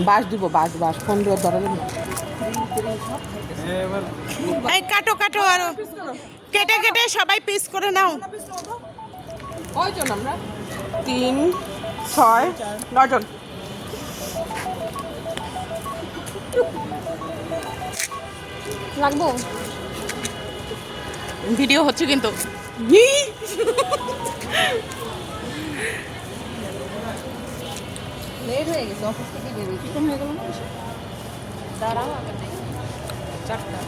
বাস দিব বাস বাস ফোন দিয়ে ধরে এই কাটো কাটো আরো কেটে কেটে সবাই পিস করে নাও। কয়জন আমরা 3 6 9 জন। লাগবো ভিডিও হচ্ছে কিন্তু লেট হয়ে গেছে অফিস থেকে বেরিয়েছি কোন হয়ে গেল না দাঁড়াও আগে নেই 4টা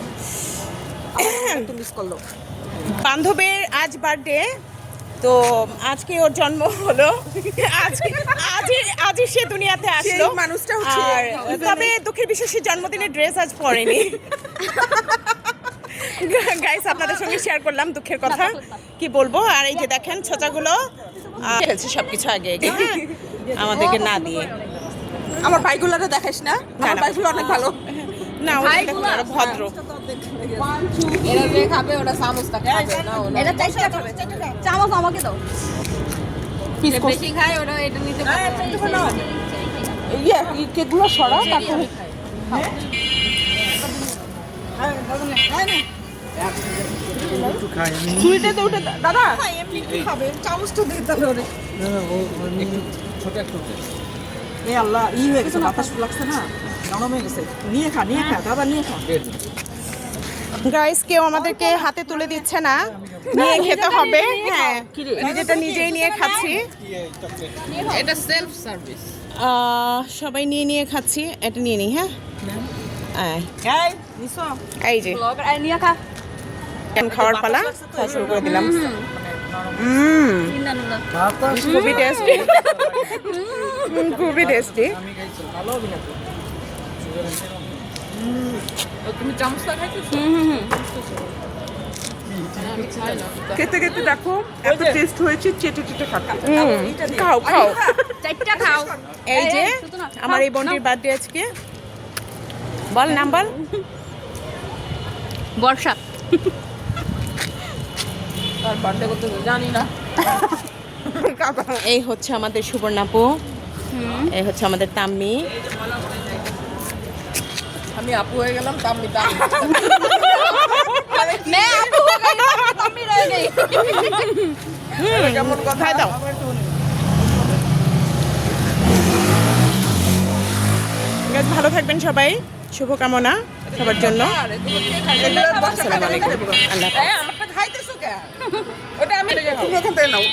তুমি মিস করলো। বান্ধবীর আজ বার্থডে, তো আজকে ওর জন্ম হলো। আজই সে দুনিয়াতে আসলো। সেই মানুষটা হচ্ছে আর তবে দুঃখের বিষয় সে জন্মদিনের ড্রেস আজ পরেনি। গাইস আপনাদের সঙ্গে শেয়ার করলাম দুঃখের কথা, কি বলবো। আর এই যে দেখেন ছোচাগুলো ফেলছে সবকিছু আগে আগে, হ্যাঁ, আমাদেরকে না দিয়ে। আমার ভাইগুলোরে দেখাইস না, আমার না। ভাইগুলো অনেক ভালো। না ওরা দেখুন, ওরা ভদ্র। এরা যে খাবে ওটা চামচটা খাবে না ওরা এটা চারটা খাবে চামচ আমাকে দাও পিস করে বেশি খায় ওরা এটা নিতে পারবে না ইয়ে কেকগুলো সরা তারপর সুইটে তো উঠে দাদা এমনি কি খাবে চামচটা দিয়ে তাহলে ওরে এ আল্লাহ হয়ে গেছে বাতাস লাগছে না নরম হয়ে গেছে নিয়ে খা দাদা নিয়ে খা গাইস কেউ আমাদেরকে হাতে তুলে দিচ্ছে না, নিয়ে খেতে হবে। হ্যাঁ নিজেটা নিজেই নিয়ে খাচ্ছি। এটা সেলফ সার্ভিস সবাই নিয়ে নিয়ে খাচ্ছি, এটা নিয়ে নিই। হ্যাঁ এই নিছো এই যে ব্লগার আই নিয়া খা খাওয়ার পালা, খাওয়া শুরু করে দিলাম। ইন্নানুল্লাহ খুবই টেস্টি, খুবই টেস্টি। তুমি চামচটা খাইতেছো খেতে খেতে দেখো এত টেস্ট হয়েছে চেটে চেটে খাচ্ছে খাও খাও। চারটা খাও এই যে আমার এই বোনটির বার্থডে আজকে। বল নাম বল। বর্ষা আর বার্থডে করতে জানি না এই হচ্ছে আমাদের সুবর্ণাপু, এই হচ্ছে আমাদের তাম্মি। আমি আপু হয়ে গেলাম তাম্মি তাম্মি मैं आपको हो गई मम्मी रह गई কেমন কথা দাও। Guys, ভালো থাকবেন সবাই, শুভকামনা সবার জন্য। আসসালামু আলাইকুম, আল্লাহ হাফেজ। আমারটা খাইতেছো কে ওটা আমি তুমি ওখান থেকে নাও